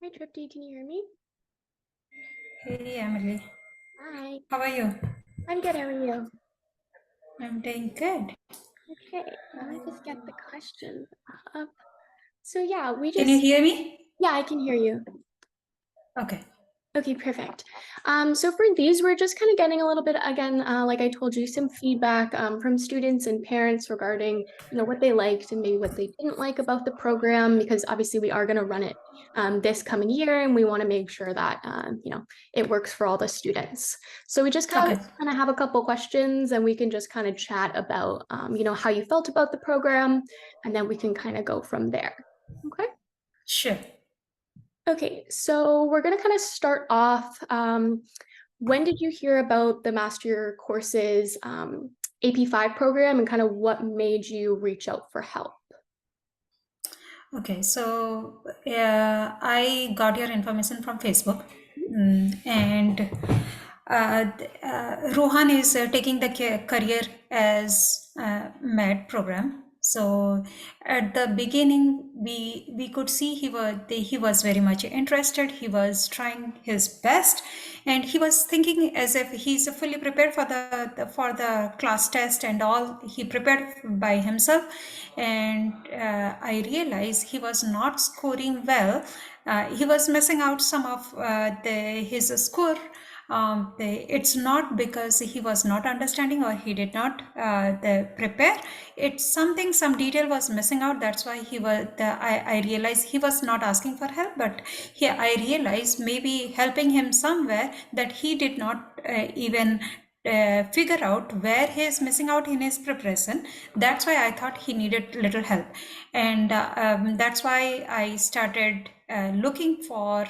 Hi, Tripti, can you hear me? Hey Emily, Hi, how are you? I'm good. How are you? I'm doing good. Okay, let me just get the question up. So yeah, Can you hear me? yeah, I can hear you. Okay, Okay, perfect. So for these, we're just kind of getting a little bit, again, like I told you, some feedback from students and parents regarding, what they liked and maybe what they didn't like about the program, because obviously we are going to run it this coming year, and we want to make sure that, it works for all the students. So we just kind okay, of have a couple questions, and we can just kind of chat about, how you felt about the program, and then we can kind of go from there. Okay. sure. Okay, so we're going to kind of start off. When did you hear about the Master Courses AP5 program, and kind of what made you reach out for help? Okay, so I got your information from Facebook, and Rohan is taking the career as med program. So at the beginning, we could see he was very much interested. He was trying his best, and he was thinking as if he's fully prepared for the class test and all. He prepared by himself, and I realized he was not scoring well. He was missing out some of his score. It's not because he was not understanding or he did not prepare. It's something, some detail was missing out. That's why I realized he was not asking for help, but I realized maybe helping him somewhere that he did not even figure out where he is missing out in his preparation. That's why I thought he needed little help, and that's why I started looking for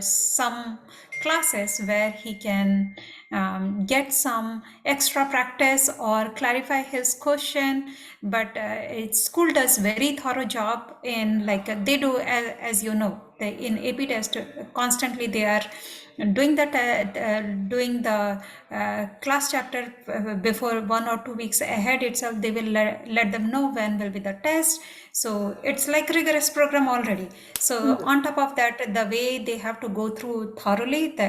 some classes where he can get some extra practice or clarify his question. But school does very thorough job in, like, they do, as you know, in AP test constantly they are doing the class chapter before 1 or 2 weeks ahead itself. They will let them know when will be the test. So it's like rigorous program already. So Mhm. on top of that, the way they have to go through thoroughly, the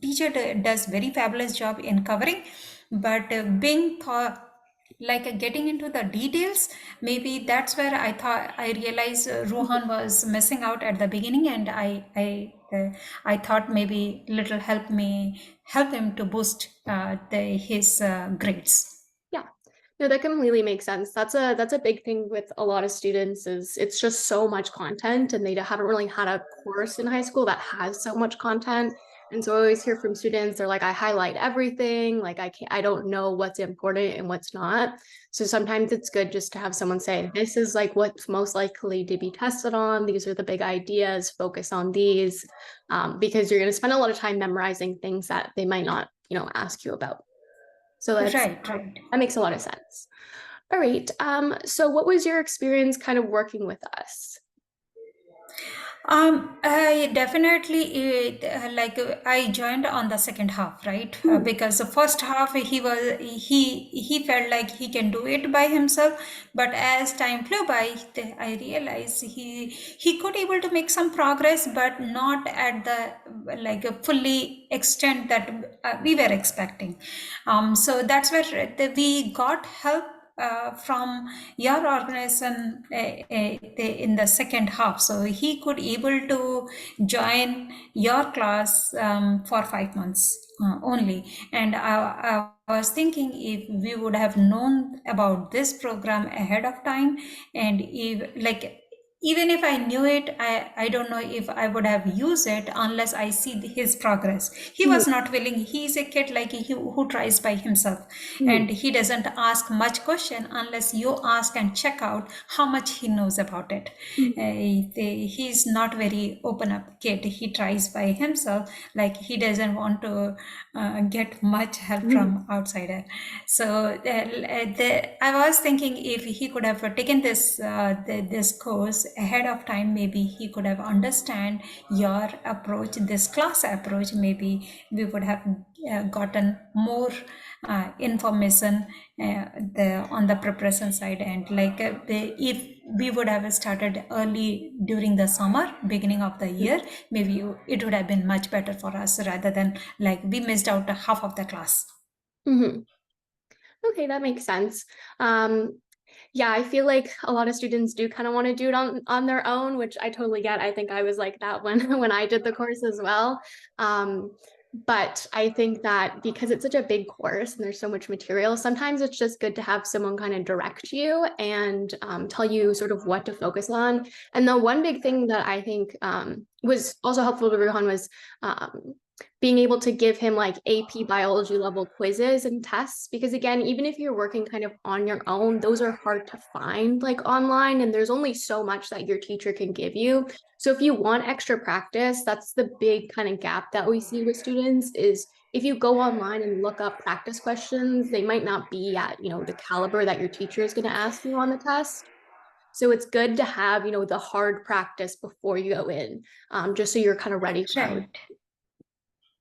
teacher does very fabulous job in covering. But being like getting into the details, maybe that's where I realized Rohan was missing out at the beginning, and I thought maybe little help him to boost his grades. Yeah. No, that completely makes sense. That's a big thing with a lot of students, is it's just so much content, and they haven't really had a course in high school that has so much content. And so I always hear from students, they're like, I highlight everything, like I don't know what's important and what's not. So sometimes it's good just to have someone say, this is like what's most likely to be tested on. These are the big ideas, focus on these, because you're going to spend a lot of time memorizing things that they might not, ask you about. So Right, right. that makes a lot of sense. All right. So what was your experience kind of working with us? I definitely I joined on the second half, right? Hmm. Because the first half he felt like he can do it by himself, but as time flew by, I realized he could able to make some progress, but not at the like a fully extent that we were expecting. So that's where we got help from your organization in the second half, so he could able to join your class for 5 months only. And I was thinking, if we would have known about this program ahead of time, and if like even if I knew it, I don't know if I would have used it unless I see his progress. He Mhm. was not willing. He's a kid like who tries by himself, Mhm. and he doesn't ask much question unless you ask and check out how much he knows about it. Mhm. He's not very open up kid. He tries by himself, like he doesn't want to get much help Mhm. from outsider. So I was thinking if he could have taken this course ahead of time, maybe he could have understand your approach, this class approach, maybe we would have gotten more information on the preparation side. And like if we would have started early during the summer, beginning of the year, maybe it would have been much better for us, rather than like we missed out half of the class. Mm-hmm. Okay, that makes sense. Um, yeah, I feel like a lot of students do kind of want to do it on their own, which I totally get. I think I was like that when when I did the course as well. Um, but I think that because it's such a big course and there's so much material, sometimes it's just good to have someone kind of direct you and tell you sort of what to focus on. And the one big thing that I think was also helpful to Ruhan was being able to give him like AP biology level quizzes and tests. Because again, even if you're working kind of on your own, those are hard to find like online, and there's only so much that your teacher can give you. So if you want extra practice, that's the big kind of gap that we see with students is if you go online and look up practice questions, they might not be at, the caliber that your teacher is going to ask you on the test. So it's good to have, the hard practice before you go in, just so you're kind of ready for how. Right.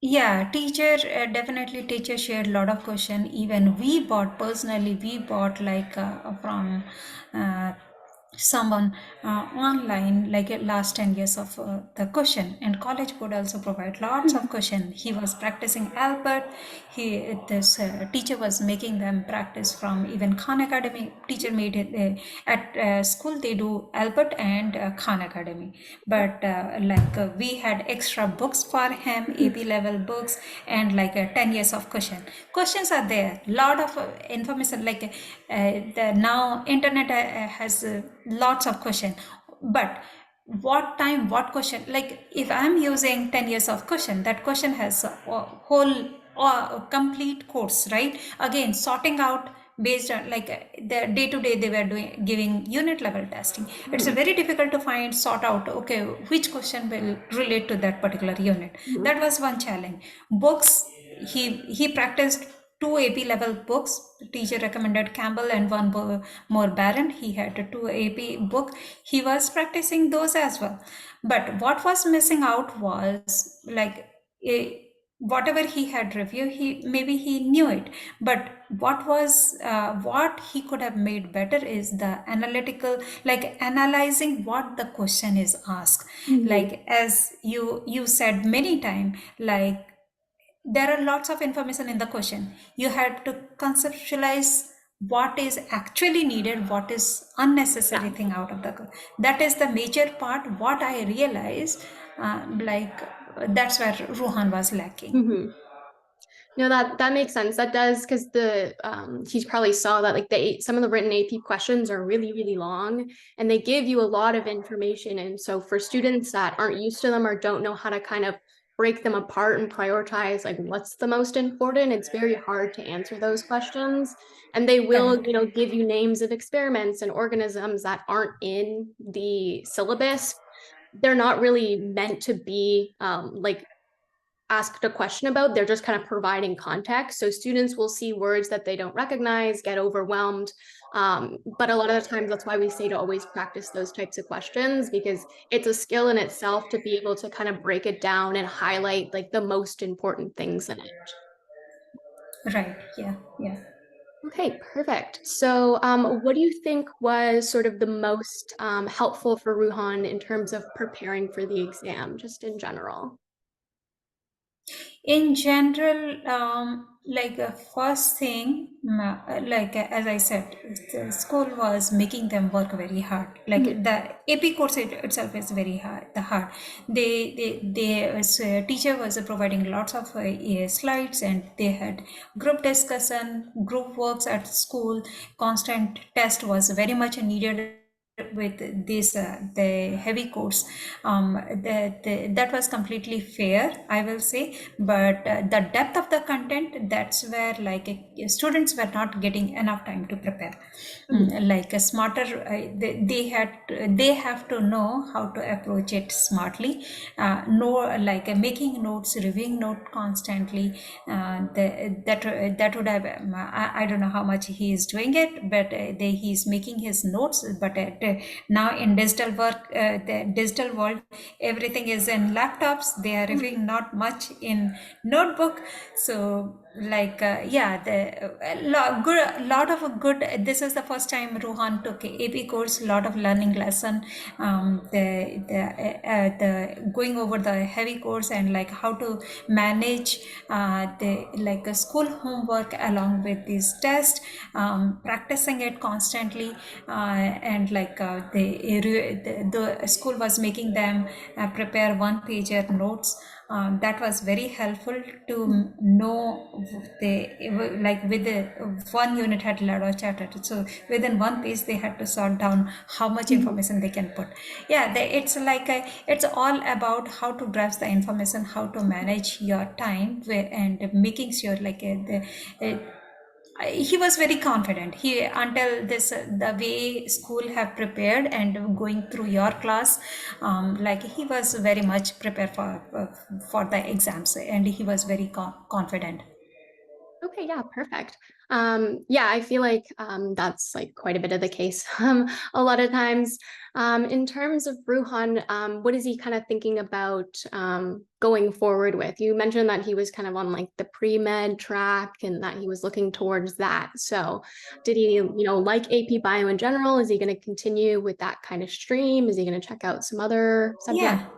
Yeah, teacher, definitely teacher shared a lot of question. Even we bought like from uh, someone online, like last 10 years of the question. And college would also provide lots of question. He was practicing Albert. This teacher was making them practice from even Khan Academy. Teacher made it at school, they do Albert and Khan Academy. But we had extra books for him, AP level books, and like 10 years of questions are there, lot of information, like the now internet has lots of question. But what time, what question, like if I'm using 10 years of question, that question has a whole complete course, right? Again, sorting out based on like the day to day they were doing, giving unit level testing. It's Mhm. very difficult to find, sort out, okay, which question will relate to that particular unit. Mhm. That was one challenge. Books, he practiced two AP level books. The teacher recommended Campbell and one more Barron. He had a two AP book. He was practicing those as well. But what was missing out was like whatever he had reviewed, he knew it. But what he could have made better is the analytical, like analyzing what the question is asked. Mhm. Like as you said many times, like there are lots of information in the question. You have to conceptualize what is actually needed, what is unnecessary Yeah. thing out of the. That is the major part. What I realized, that's where Ruhan was lacking. Mhm. No, that makes sense. That does because the he probably saw that like some of the written AP questions are really, really long and they give you a lot of information. And so for students that aren't used to them or don't know how to kind of break them apart and prioritize like what's the most important, it's very hard to answer those questions. And they will, Correct. give you names of experiments and organisms that aren't in the syllabus. They're not really meant to be like asked a question about, they're just kind of providing context. So students will see words that they don't recognize, get overwhelmed. But a lot of the times, that's why we say to always practice those types of questions because it's a skill in itself to be able to kind of break it down and highlight like the most important things in it. Right. Yeah. Yeah. Okay, perfect. So, what do you think was sort of the most helpful for Ruhan in terms of preparing for the exam, just in general? In general, like first thing, as I said, the school was making them work very hard. Like Mhm. the AP course itself is very hard. The hard. They was, teacher was providing lots of slides, and they had group discussion, group works at school. Constant test was very much needed with this the heavy course. That was completely fair, I will say. But the depth of the content, that's where like students were not getting enough time to prepare. Mhm. Like a smarter they have to know how to approach it smartly. Know, like making notes, reviewing note constantly. That would have I don't know how much he is doing it, but he's making his notes, but now in digital work, the digital world, everything is in laptops. They are Mhm. reviewing not much in notebook. So like yeah, the lot of a good. This is the first time Rohan took a AP course. Lot of learning lesson. The going over the heavy course and like how to manage the like a school homework along with these tests, practicing it constantly, and like the school was making them prepare one pager notes. That was very helpful to know they like with the one unit had a lot of chapter, so within one page they had to sort down how much Mhm. information they can put. Yeah, it's like it's all about how to grasp the information, how to manage your time and making sure like he was very confident he until this the way school have prepared and going through your class, like he was very much prepared for the exams and he was very confident. Okay, yeah, perfect. Yeah, I feel like that's like quite a bit of the case a lot of times. In terms of Ruhan, what is he kind of thinking about going forward with? You mentioned that he was kind of on like the pre-med track and that he was looking towards that. So did he, like AP Bio in general? Is he going to continue with that kind of stream? Is he going to check out some other subjects? Yeah.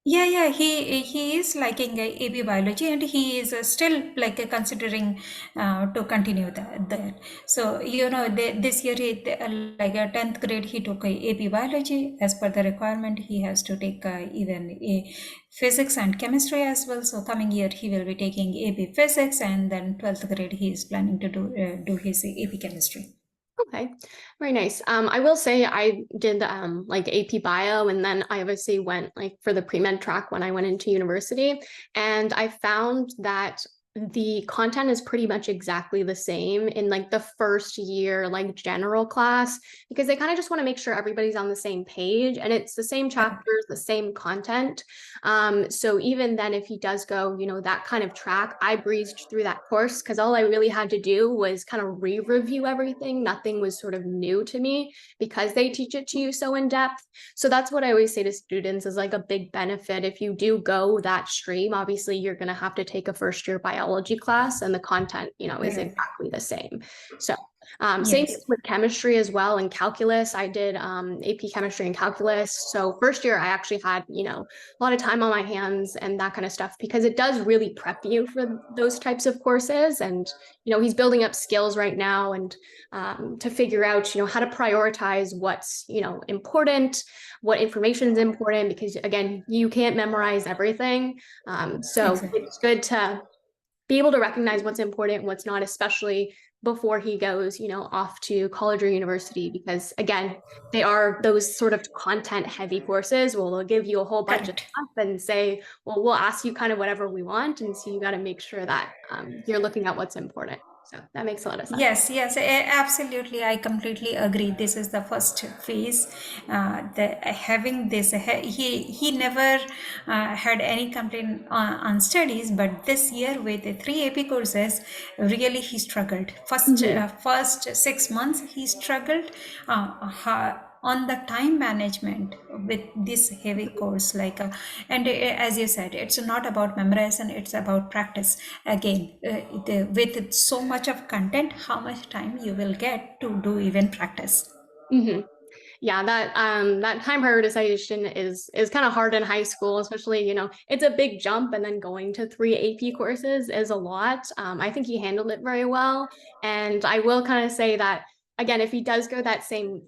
Yeah, he is liking AB biology and he is still like considering to continue that. So this year like a 10th grade he took AP biology as per the requirement. He has to take even a physics and chemistry as well. So coming year he will be taking AP physics and then 12th grade he is planning to do his AP chemistry. Okay, very nice. I will say I did like AP Bio, and then I obviously went like for the pre-med track when I went into university, and I found that the content is pretty much exactly the same in like the first year like general class because they kind of just want to make sure everybody's on the same page and it's the same Correct. chapters, the same content. So even then, if he does go, that kind of track, I breezed through that course because all I really had to do was kind of re-review everything. Nothing was sort of new to me because they teach it to you so in depth. So that's what I always say to students is like a big benefit. If you do go that stream, obviously you're going to have to take a first year biology class and the content, is Correct. exactly the same. So same Yes. with chemistry as well and calculus. I did AP chemistry and calculus. So first year I actually had, a lot of time on my hands and that kind of stuff because it does really prep you for those types of courses. And, he's building up skills right now and to figure out, how to prioritize what's, important, what information is important, because again, you can't memorize everything. So Exactly. it's good to be able to recognize what's important, what's not, especially before he goes, off to college or university, because again, they are those sort of content heavy courses. Well, they'll give you a whole bunch of Correct. stuff and say, well, we'll ask you kind of whatever we want. And so you got to make sure that you're looking at what's important. So that makes a lot of sense. Yes, absolutely. I completely agree. This is the first phase. Having this, he never had any complaint on studies, but this year with the three AP courses, really he struggled. Mhm. First 6 months he struggled on the time management with this heavy course and as you said it's not about memorization, it's about practice again. With so much of content, how much time you will get to do even practice. Mhm. Yeah, that time prioritization is kind of hard in high school, especially, it's a big jump and then going to three AP courses is a lot. I think he handled it very well. And I will kind of say that again, if he does go that same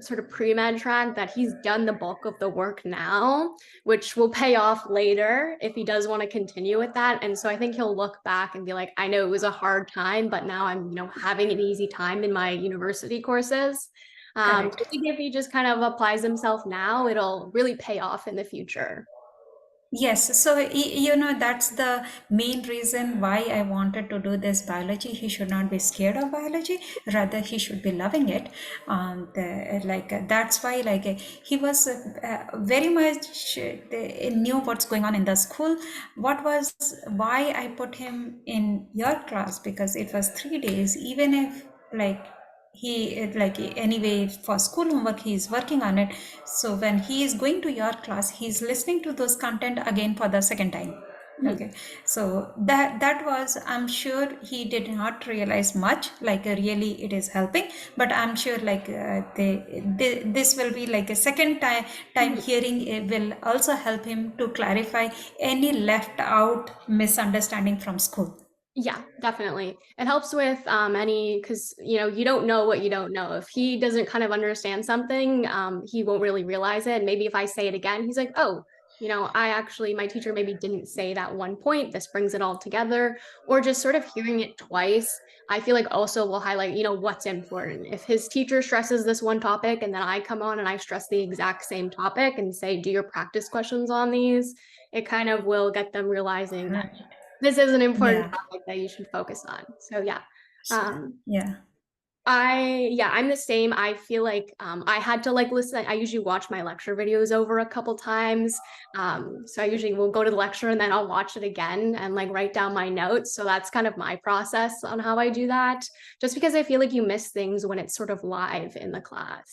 sort of pre-med track, that he's done the bulk of the work now, which will pay off later if he does want to continue with that. And so I think he'll look back and be like, I know it was a hard time, but now I'm, having an easy time in my university courses. So Correct. I think if he just kind of applies himself now, it'll really pay off in the future. Yes, so that's the main reason why I wanted to do this biology. He should not be scared of biology, rather he should be loving it. That's why he was very much knew what's going on in the school. What was why I put him in your class because it was 3 days, even if like like anyway for school homework he is working on it. So when he is going to your class, he is listening to those content again for the second time. Mhm. Okay, so that was, I'm sure he did not realize much, like really it is helping, but I'm sure like this will be like a second time Mhm. hearing, it will also help him to clarify any left out misunderstanding from school. Yeah, definitely. It helps with any because you don't know what you don't know. If he doesn't kind of understand something, he won't really realize it. And maybe if I say it again, he's like, "Oh, I actually my teacher maybe didn't say that one point. This brings it all together." Or just sort of hearing it twice, I feel like also will highlight, what's important. If his teacher stresses this one topic and then I come on and I stress the exact same topic and say, "Do your practice questions on these?" It kind of will get them realizing that Right. this is an important Yeah. topic that you should focus on. So yeah. Um Yeah. I'm the same. I feel like I had to like listen. I usually watch my lecture videos over a couple times. So I usually will go to the lecture and then I'll watch it again and like write down my notes. So that's kind of my process on how I do that. Just because I feel like you miss things when it's sort of live in the class.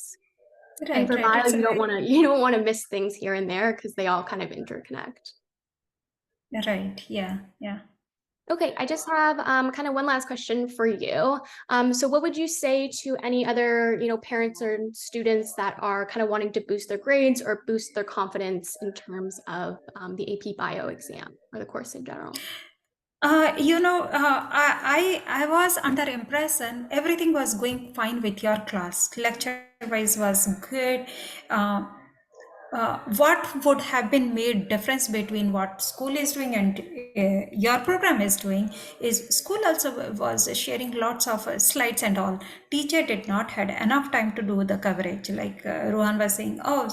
And Right, for right. bio, It's a you don't very want to you don't want to miss things here and there because they all kind of interconnect. right. Yeah, yeah. Okay, I just have kind of one last question for you. So what would you say to any other, parents or students that are kind of wanting to boost their grades or boost their confidence in terms of the AP Bio exam or the course in general? I was under impression everything was going fine with your class. Lecture wise was good. Uh, what would have been made difference between what school is doing and your program is doing is school also was sharing lots of slides and all. Teacher did not had enough time to do the coverage, like Rohan was saying, oh,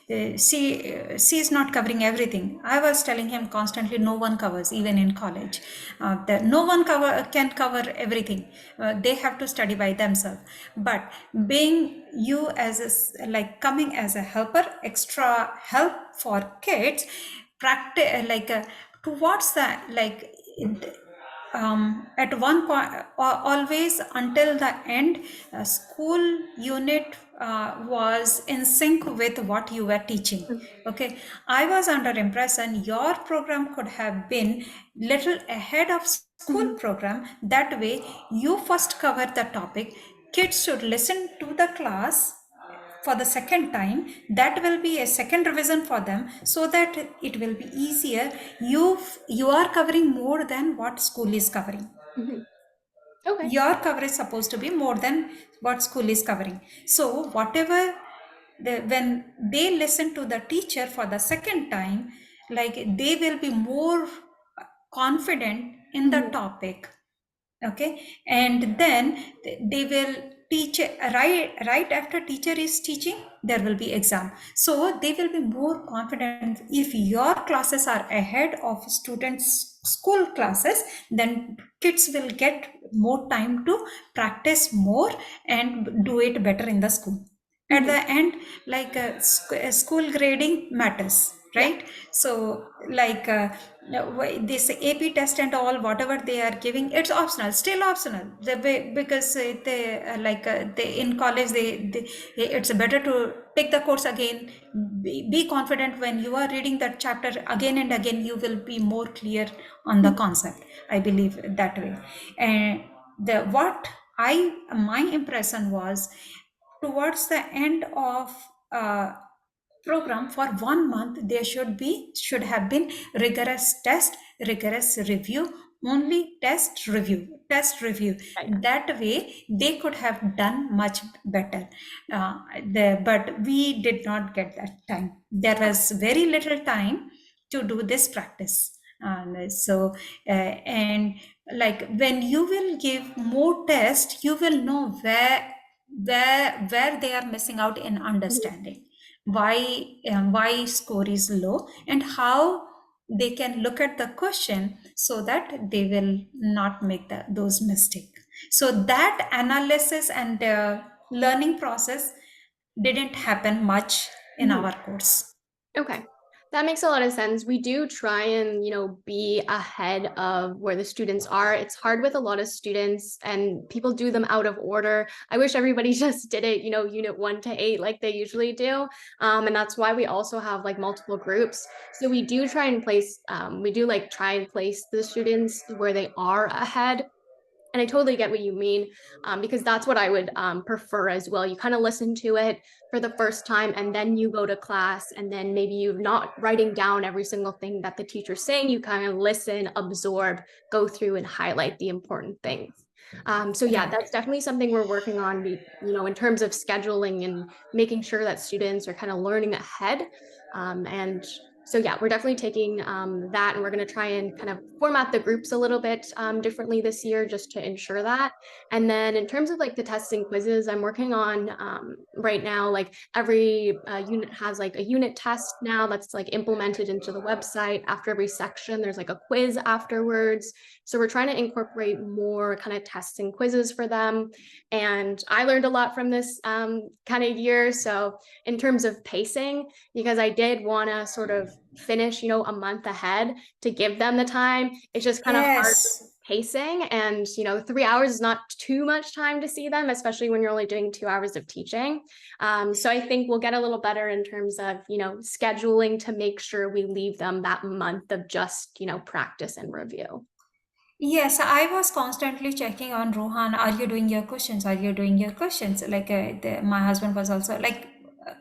she is not covering everything. I was telling him constantly, no one covers, even in college. No one can cover everything. They have to study by themselves. But being you as like coming as a helper, extra help for kids, practice like towards that, like at one point, always until the end, school unit was in sync with what you were teaching. Mhm. Okay, I was under impression your program could have been little ahead of school Mhm. program. That way, you first cover the topic. Kids should listen to the class for the second time. That will be a second revision for them, so that it will be easier. You are covering more than what school is covering. Mhm. Okay. Your coverage is supposed to be more than what school is covering. So whatever when they listen to the teacher for the second time, like they will be more confident in the Mhm. topic. Okay, and then they will teach right after teacher is teaching, there will be exam, so they will be more confident. If your classes are ahead of students school classes, then kids will get more time to practice more and do it better in the school. At Mhm. the end, like school grading matters, Yeah. right? So like this AP test and all, whatever they are giving, it's optional, still optional. Because they in college, it's better to take the course again. Be confident when you are reading that chapter again and again, you will be more clear on the Mhm. concept. I believe that way. And the what I my impression was, towards the end of program, for 1 month there should have been rigorous test, rigorous review, only test review. Yeah. Yeah. That way they could have done much better. But we did not get that time. There Okay. was very little time to do this practice. And like when you will give more test, you will know where they are missing out in Mhm. understanding, why score is low, and how they can look at the question so that they will not make those mistakes. So that analysis and learning process didn't happen much in Mhm. our course. Okay. That makes a lot of sense. We do try and, be ahead of where the students are. It's hard with a lot of students and people do them out of order. I wish everybody just did it, unit 1 to 8 like they usually do. And that's why we also have like multiple groups. So we do try and try and place the students where they are ahead. And I totally get what you mean, because that's what I would prefer as well. You kind of listen to it for the first time, and then you go to class, and then maybe you're not writing down every single thing that the teacher's saying. You kind of listen, absorb, go through, and highlight the important things. So yeah, Right. that's definitely something we're working on. In terms of scheduling and making sure that students are kind of learning ahead, and so yeah, we're definitely taking that, and we're going to try and kind of format the groups a little bit differently this year just to ensure that. And then in terms of like the tests and quizzes, I'm working on right now, like every unit has like a unit test now that's like implemented into the website. After every section, there's like a quiz afterwards. So we're trying to incorporate more kind of tests and quizzes for them. And I learned a lot from this kind of year. So in terms of pacing, because I did want to sort of finish, a month ahead to give them the time. It's just kind of hard with Yes. pacing. And, 3 hours is not too much time to see them, especially when you're only doing 2 hours of teaching. So I think we'll get a little better in terms of, scheduling to make sure we leave them that month of just, practice and review. Yes, I was constantly checking on Rohan. Are you doing your questions? Are you doing your questions? Like my husband was also like,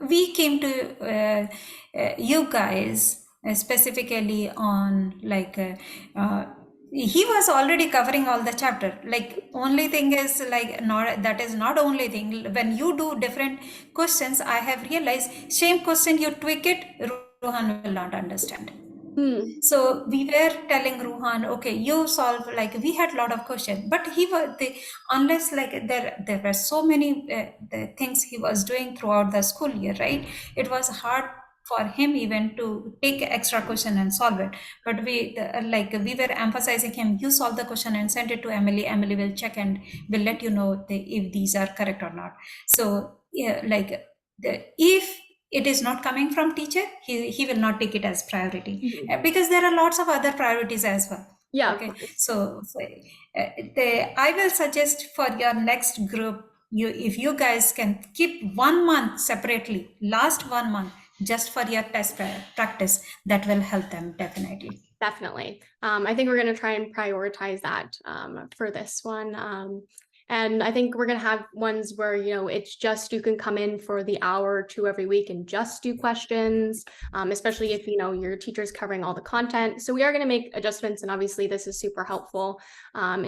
we came to you guys specifically on like, he was already covering all the chapter. Like only thing is like not that is not only thing. When you do different questions, I have realized same question you tweak it, Rohan will not understand. Hmm. So we were telling Ruhan, okay, you solve like we had a lot of questions, but he was the unless like there were so many the things he was doing throughout the school year, right? It was hard for him even to take extra question and solve it. But like we were emphasizing him, you solve the question and send it to Emily. Emily will check and will let you know if these are correct or not. So yeah, like if it is not coming from teacher, he will not take it as priority. Mhm. Because there are lots of other priorities as well. Yeah, of Okay, course. so I will suggest for your next group, if you guys can keep 1 month separately, last 1 month just for your test practice, that will help them definitely. Definitely. I think we're going to try and prioritize that for this one. And I think we're going to have ones where, it's just you can come in for the hour or two every week and just do questions, especially if, your teacher's covering all the content. So we are going to make adjustments. And obviously, this is super helpful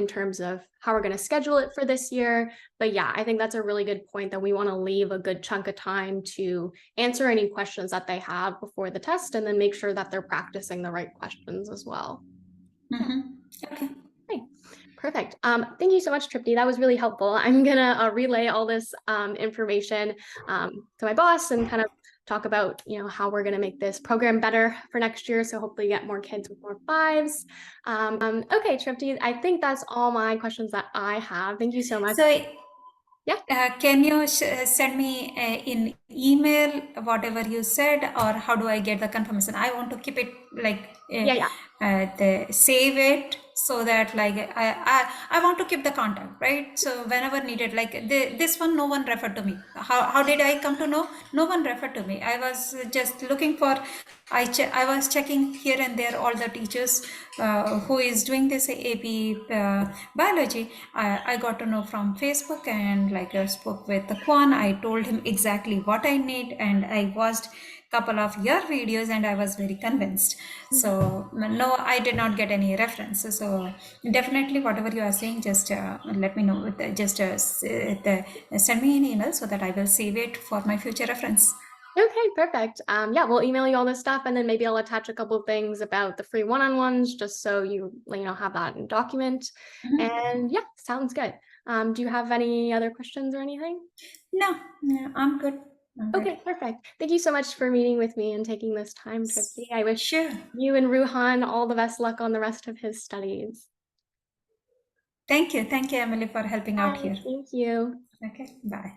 in terms of how we're going to schedule it for this year. But yeah, I think that's a really good point that we want to leave a good chunk of time to answer any questions that they have before the test and then make sure that they're practicing the right questions as well. Yeah. Mm-hmm. Okay. Great. Perfect. Thank you so much, Tripti. That was really helpful. I'm gonna relay all this information to my boss and kind of talk about, how we're gonna make this program better for next year. So hopefully get more kids with more fives. Okay, Tripti, I think that's all my questions that I have. Thank you so much. So Yeah, can you send me in email whatever you said, or how do I get the confirmation? I want to keep it like yeah. save it so that like I want to keep the contact, right? So whenever needed, like this one, no one referred to me. How did I come to know? No one referred to me. I was just looking for. I was checking here and there all the teachers who is doing this AP biology. I got to know from Facebook, and like I spoke with the Kwan. I told him exactly what I need, and I watched couple of your videos and I was very convinced. So no, I did not get any references. So definitely whatever you are saying, just let me know. Just send me an email so that I will save it for my future reference. Okay, perfect. Yeah, we'll email you all this stuff, and then maybe I'll attach a couple of things about the free one-on-ones, just so you have that in document. Mhm. And yeah, sounds good. Do you have any other questions or anything? No, no, I'm good. I'm good. Okay, perfect. Thank you so much for meeting with me and taking this time, Tripti. I wish Sure. you and Ruhan all the best luck on the rest of his studies. Thank you. Thank you, Emily, for helping out Bye. here. Thank you. Okay, bye.